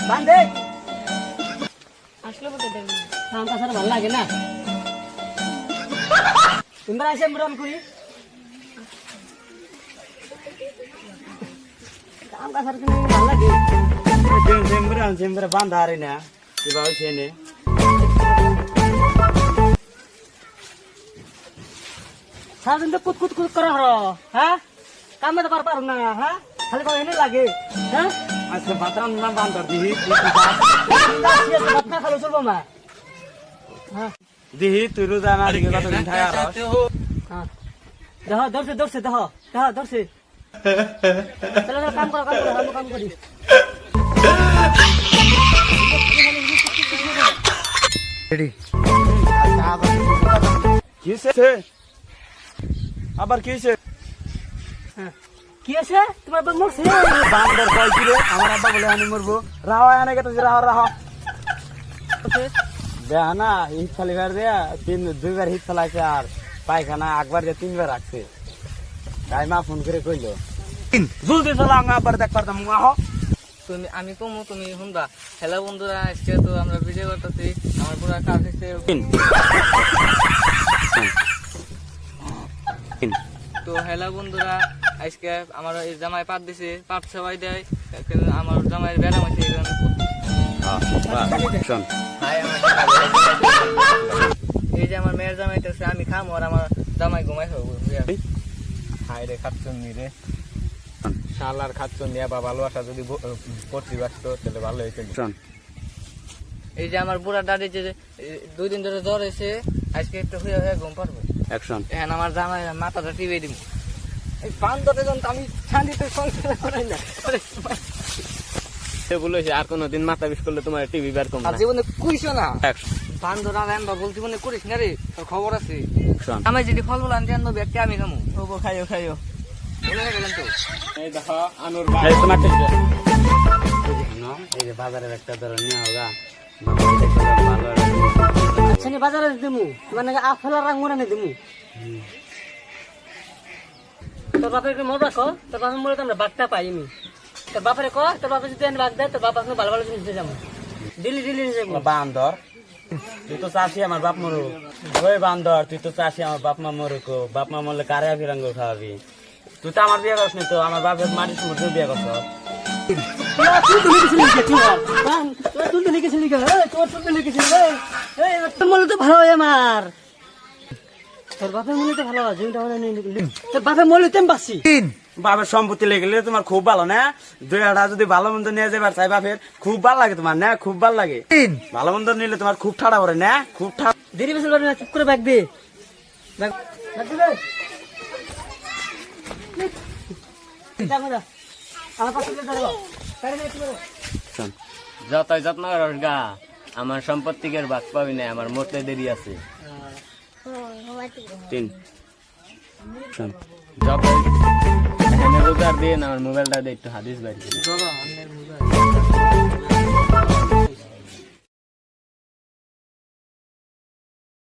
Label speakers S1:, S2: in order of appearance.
S1: বান্ধে
S2: আসলে বলতে দেব
S1: কাম কাজ ভালো লাগে না তোমরা এসে মুরাম করি কাম কাজ ভালো লাগে চেম্বরে বান্ধা আরে না কিবা হয়েছে নে সারাদিন তো কুত কুত কুত করা হলো হ্যাঁ কামে তো পারো না হ্যাঁ খালি কয় এনে লাগে হ্যাঁ আচ্ছা বাতরান না বান্ধর দিহি বাতনা খালো চলবো মা হ্যাঁ দিহি তুই রোজা না দিকে কতদিন থাকে আর হ্যাঁ ধরছে ধরছে ধরছে চলো কাম করো আমি কাম করি
S3: রেডি
S1: কিসে আবার কিসে কি আছে তোমার আব্বা মরছে বান্দর কয় কি রে আমার আব্বা বলে আমি মরবো রাহ আনে গেছে রাহ দেয়া না হিট খালি বার দেয়া দুইবার হিট চালাইছে আর পায়খানা একবার দিয়ে তিনবার রাখছে তাই মা ফোন করে কইলো জলদি চালা আবার দেখ পারতাম আহ
S2: তুমি আমি কমু তুমি শুনবা হ্যালো বন্ধুরা আজকে তো আমরা ভিডিও করতেছি আমার পুরো কাজ হচ্ছে তো হ্যালো বন্ধুরা আজকে আমার এই জামাই পাট দিছে পাট সবাই দেয় কিন্তু আমার জামাইয়ের ব্যারাম আছে এই যে আমার মেয়ের জামাইতেছে আমি খামো আর আমার জামাই ঘুমাই খাবো
S3: হাই রে খাচ্ছন নি রে শালার খাচ্ছন নিয়ে বা ভালোবাসা যদি করতে ব্যস্ত তাহলে ভালো হয়েছে
S2: এই যে আমার বুড়া দাদি যে 2 দিন ধরে জ্বর এসে আজকে একটু হয়ে ঘুম পারবো
S1: অ্যাকশন
S2: এখন আমার জামাই মাথাটা টিপে দিব এই বান্দরে যখন আমি শান্তিতে সংসার করাই না
S3: সে বলেছে আর কোনোদিন মাথা বিষ করলে তোমার টিভি বের কম
S2: আর জীবনে কইছো না
S3: অ্যাকশন
S2: বান্দর আর আমি বলতে মনে করিস না রে তোর খবর আছে আমি যদি ফল বল আনতে আনবো একটা আমি খামু
S3: ও খাইও
S2: বলে গেলাম তো
S3: এই দেখো আনুর ভাই তোমার
S1: এই যে বাজারের একটা ধরো নিয়ে হোগা আচ্ছা নি বাজারে দিমু মানে আফলা রং মনে দিমু তোর বাপের কি মনে রাখো তোর বাপের মনে তো আমরা বাগটা পাইনি তোর বাপের ক তোর বাপের যদি আমি বাগ দেয় তোর বাপ ভালো ভালো জিনিস দিয়ে যাবো দিল্লি যাবো বান্দর তুই তো চাষি আমার বাপ মরু ওই বান্দর তুই তো চাষি আমার বাপ মা মরুক বাপ মা মরলে কারে ফিরাঙ্গ খাওয়াবি তুই তো আমার বিয়ে করছিস তো আমার বাপের মাটির সময় বিয়ে করছ ভালো আমার তোর বাপের মনে তো ভালো তোর বাপের মনে তেম পাচ্ছি বাপের সম্পত্তি লেগে তোমার খুব ভালো না 2 যদি ভালো মন্দ নিয়ে যাবার চাই বাপের খুব ভালো লাগে তোমার না খুব ভালো লাগে ভালো মন্দ নিলে তোমার খুব ঠাড়া পড়ে না খুব দেরি বেশি করে না চুপ করে ব্যাগ দে
S3: যতই যত্ন করিস গা আমার সম্পত্তিকের ভাগ পাবি না আমার মরতে দেরি আছে
S1: 3
S3: যতই এখানে রোজার দিন আমার মোবাইলটা দিয়ে একটু হাদিস বাইর করি